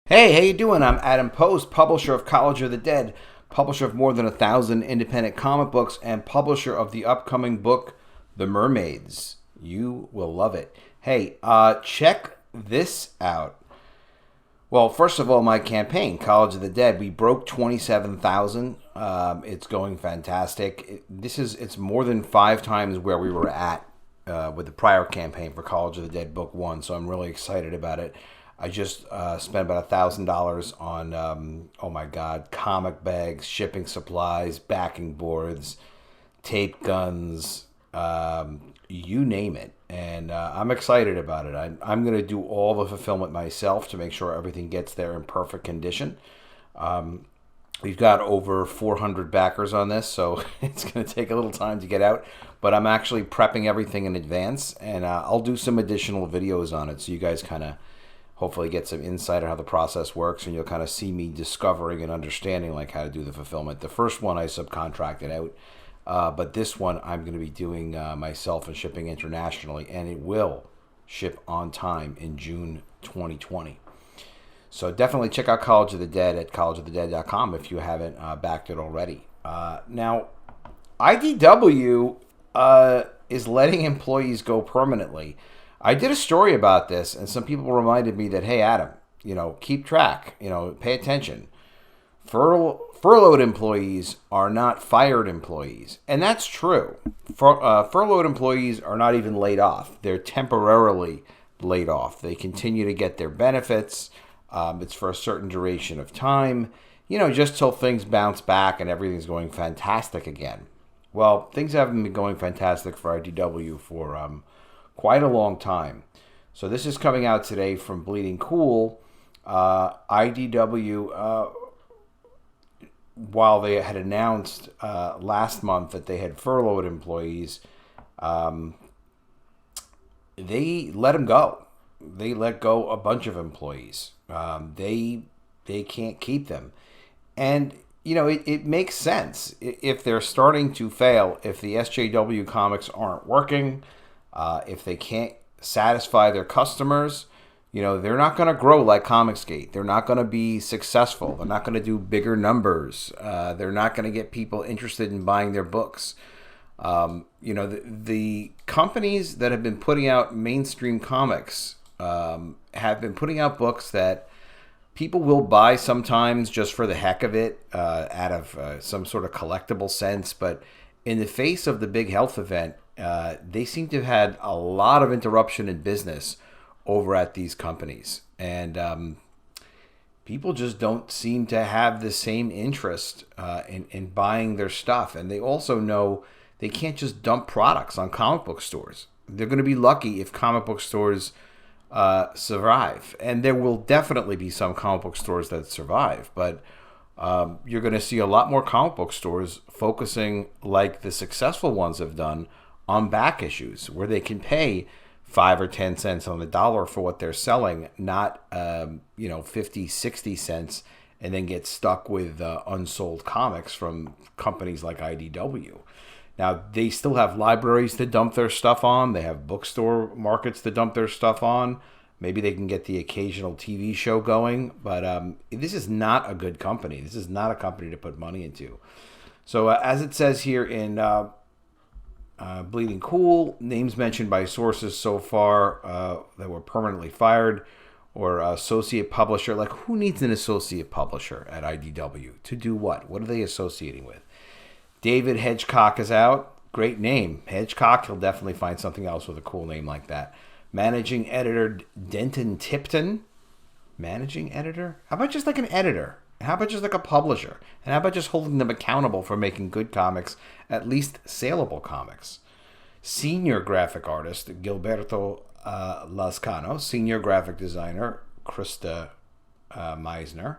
Hey, how you doing? I'm Adam Post, publisher of College of the Dead, publisher of more than 1,000 independent comic books, and publisher of the upcoming book, The Mermaids. You will love it. Hey, check this out. Well, first of all, my campaign, College of the Dead, we broke 27,000. It's going fantastic. It's more than 5 times where we were at with the prior campaign for College of the Dead Book 1, so I'm really excited about it. I just spent about $1,000 on, oh my God, comic bags, shipping supplies, backing boards, tape guns, you name it. And I'm excited about it. I'm going to do all the fulfillment myself to make sure everything gets there in perfect condition. We've got over 400 backers on this, so it's going to take a little time to get out. But I'm actually prepping everything in advance, and I'll do some additional videos on it so you guys kind of hopefully get some insight on how the process works, and you'll kind of see me discovering and understanding like how to do the fulfillment. The first one I subcontracted out, but this one I'm going to be doing myself and shipping internationally, and it will ship on time in June 2020. So definitely check out College of the Dead at collegeofthedead.com if you haven't backed it already. Now, IDW is letting employees go permanently. I did a story about this, and some people reminded me that, hey, Adam, keep track, pay attention. Furloughed employees are not fired employees, and that's true. Furloughed employees are not even laid off. They're temporarily laid off. They continue to get their benefits. It's for a certain duration of time, just till things bounce back and everything's going fantastic again. Well, things haven't been going fantastic for IDW for quite a long time. So this is coming out today from Bleeding Cool. IDW, while they had announced last month that they had furloughed employees, they let them go. They let go a bunch of employees. They can't keep them. And, it makes sense. If they're starting to fail, if the SJW comics aren't working, if they can't satisfy their customers, they're not going to grow like Comicsgate. They're not going to be successful. They're not going to do bigger numbers. They're not going to get people interested in buying their books. The companies that have been putting out mainstream comics have been putting out books that people will buy sometimes just for the heck of it, out of some sort of collectible sense. But in the face of the big health event, they seem to have had a lot of interruption in business over at these companies. And people just don't seem to have the same interest in buying their stuff. And they also know they can't just dump products on comic book stores. They're going to be lucky if comic book stores survive. And there will definitely be some comic book stores that survive. But you're going to see a lot more comic book stores focusing, like the successful ones have done, on back issues where they can pay 5 or 10 cents on the dollar for what they're selling, not 50, 60 cents, and then get stuck with unsold comics from companies like IDW. Now, they still have libraries to dump their stuff on. They have bookstore markets to dump their stuff on. Maybe they can get the occasional TV show going, but this is not a good company. This is not a company to put money into. So as it says here in Bleeding Cool, names mentioned by sources so far that were permanently fired or associate publisher. Like, who needs an associate publisher at IDW? To do what? What are they associating with? David Hedgecock is out. Great name. Hedgecock, he'll definitely find something else with a cool name like that. Managing editor Denton Tipton. managing editor? How about just like an editor? How about just like a publisher? And how about just holding them accountable for making good comics, at least saleable comics? Senior graphic artist Gilberto Lascano, senior graphic designer Krista Meisner,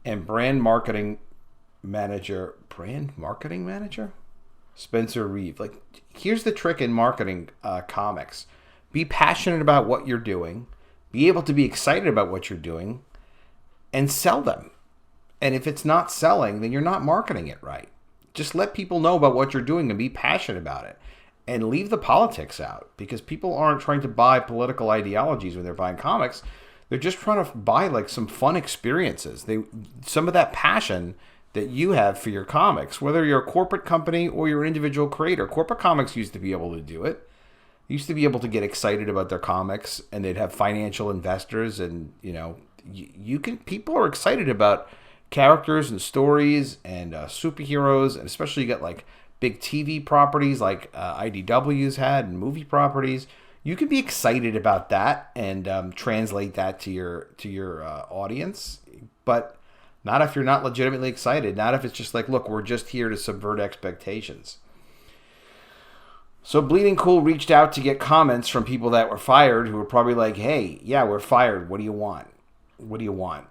and brand marketing manager Spencer Reeve. Like, here's the trick in marketing comics: be passionate about what you're doing, be able to be excited about what you're doing, and sell them. And if it's not selling, then you're not marketing it right. Just let people know about what you're doing and be passionate about it. And leave the politics out, because people aren't trying to buy political ideologies when they're buying comics. They're just trying to buy like some fun experiences. Some of that passion that you have for your comics, whether you're a corporate company or you're an individual creator. Corporate comics used to be able to do it. Used to be able to get excited about their comics, and they'd have financial investors, and people are excited about characters and stories and superheroes, and especially you get like big TV properties like IDW's had, and movie properties. You can be excited about that and translate that to your audience, but not if you're not legitimately excited. Not if it's just like, look, we're just here to subvert expectations. So Bleeding Cool reached out to get comments from people that were fired, who were probably like, hey, yeah, we're fired. What do you want? What do you want?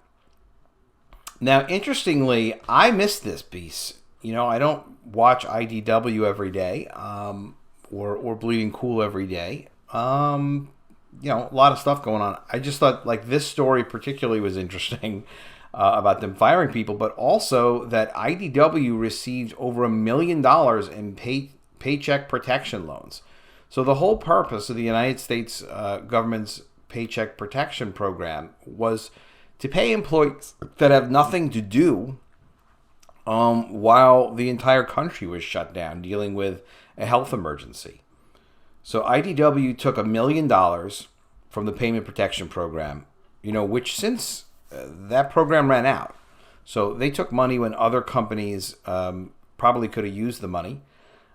Now, interestingly, I missed this piece. I don't watch IDW every day, or Bleeding Cool every day. A lot of stuff going on. I just thought like this story particularly was interesting about them firing people, but also that IDW received over $1 million in paycheck protection loans. So the whole purpose of the United States government's Paycheck Protection Program was to pay employees that have nothing to do while the entire country was shut down dealing with a health emergency. So IDW took $1 million from the Payment Protection Program, which since that program ran out. So they took money when other companies probably could have used the money.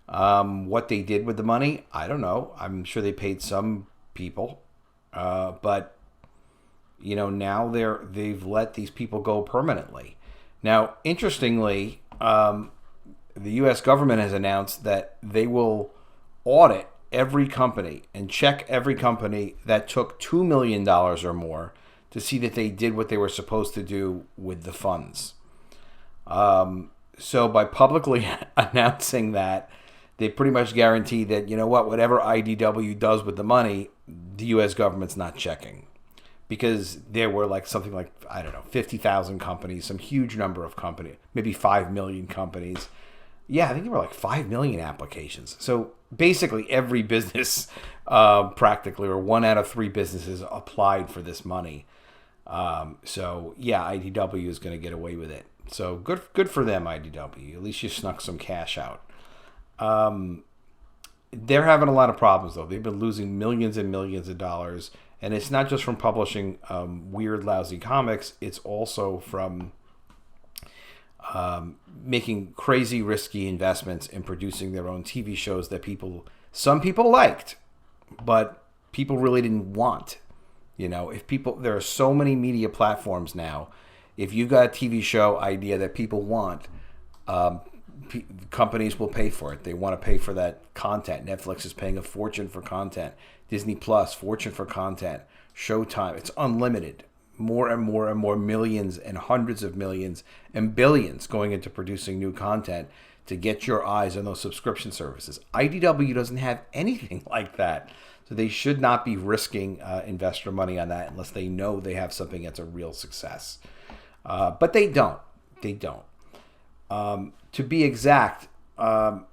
What they did with the money, I don't know. I'm sure they paid some people, but now they've let these people go permanently. Now, interestingly, the U.S. government has announced that they will audit every company and check every company that took $2 million or more to see that they did what they were supposed to do with the funds. So by publicly announcing that, they pretty much guarantee that, whatever IDW does with the money, the U.S. government's not checking. Because there were something like, 50,000 companies, some huge number of companies, maybe 5 million companies. Yeah, I think there were 5 million applications. So basically every business, practically, or 1 out of 3 businesses applied for this money. So yeah, IDW is going to get away with it. So good for them, IDW. At least you snuck some cash out. They're having a lot of problems, though. They've been losing millions and millions of dollars. And it's not just from publishing weird, lousy comics. It's also from making crazy, risky investments in producing their own TV shows that some people liked, but people really didn't want. There are so many media platforms now. If you've got a TV show idea that people want, companies will pay for it. They want to pay for that content. Netflix is paying a fortune for content. Disney Plus, fortune for content. Showtime, it's unlimited. More and more and more millions and hundreds of millions and billions going into producing new content to get your eyes on those subscription services. IDW doesn't have anything like that. So they should not be risking investor money on that unless they know they have something that's a real success. But they don't. They don't. To be exact,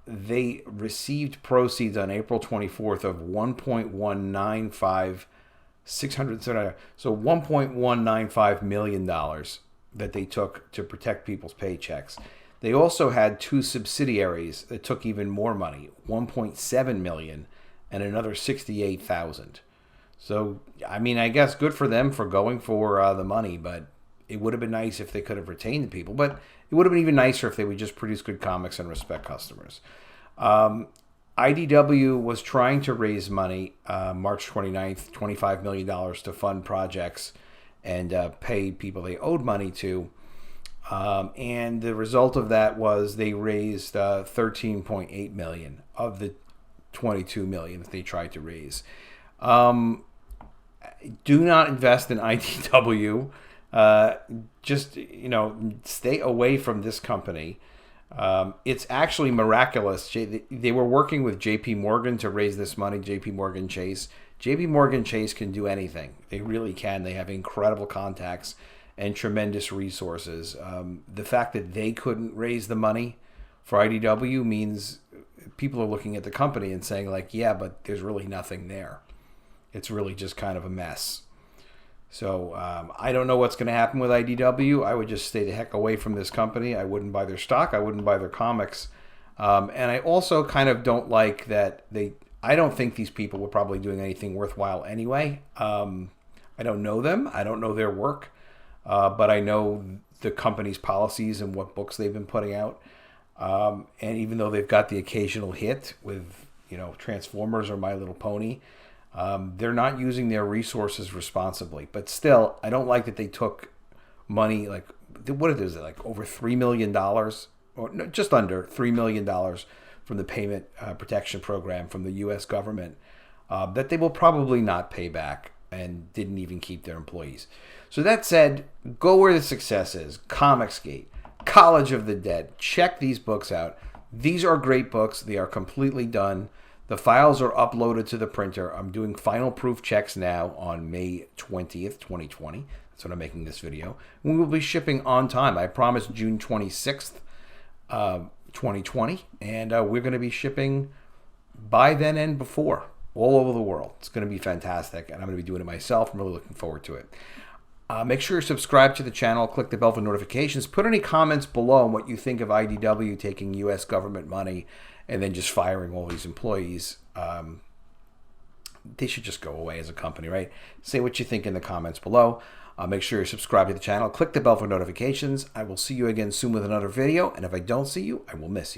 they received proceeds on April 24th of $1.195 million that they took to protect people's paychecks. They also had 2 subsidiaries that took even more money, $1.7 million and another $68,000. So, I guess good for them for going for the money, but it would have been nice if they could have retained the people. But it would have been even nicer if they would just produce good comics and respect customers. IDW was trying to raise money March 29th, $25 million to fund projects. and pay people they owed money to. And the result of that was they raised $13.8 million of the $22 million that they tried to raise. Do not invest in IDW. Just, stay away from this company. It's actually miraculous. They were working with JP Morgan to raise this money, JP Morgan Chase. JP Morgan Chase can do anything. They really can. They have incredible contacts and tremendous resources. The fact that they couldn't raise the money for IDW means people are looking at the company and saying, like, yeah, but there's really nothing there. It's really just kind of a mess. So I don't know what's going to happen with IDW. I would just stay the heck away from this company. I wouldn't buy their stock. I wouldn't buy their comics. And I also kind of don't like that I don't think these people were probably doing anything worthwhile anyway. I don't know them. I don't know their work. But I know the company's policies and what books they've been putting out. And even though they've got the occasional hit with, Transformers or My Little Pony, they're not using their resources responsibly. But still, I don't like that they took money, like, what is it, like over $3 million, or no, just under $3 million from the Payment Protection Program from the U.S. government that they will probably not pay back, and didn't even keep their employees. So that said, go where the success is. Comicsgate, College of the Dead. Check these books out. These are great books. They are completely done. The files are uploaded to the printer. I'm doing final proof checks now on May 20th, 2020. That's when I'm making this video. We will be shipping on time. I promised June 26th, 2020. And we're going to be shipping by then and before, all over the world. It's going to be fantastic, and I'm going to be doing it myself. I'm really looking forward to it. Make sure you're subscribed to the channel. Click the bell for notifications. Put any comments below on what you think of IDW taking U.S. government money and then just firing all these employees. They should just go away as a company, right? Say what you think in the comments below. Make sure you're subscribed to the channel. Click the bell for notifications. I will see you again soon with another video, and if I don't see you, I will miss you.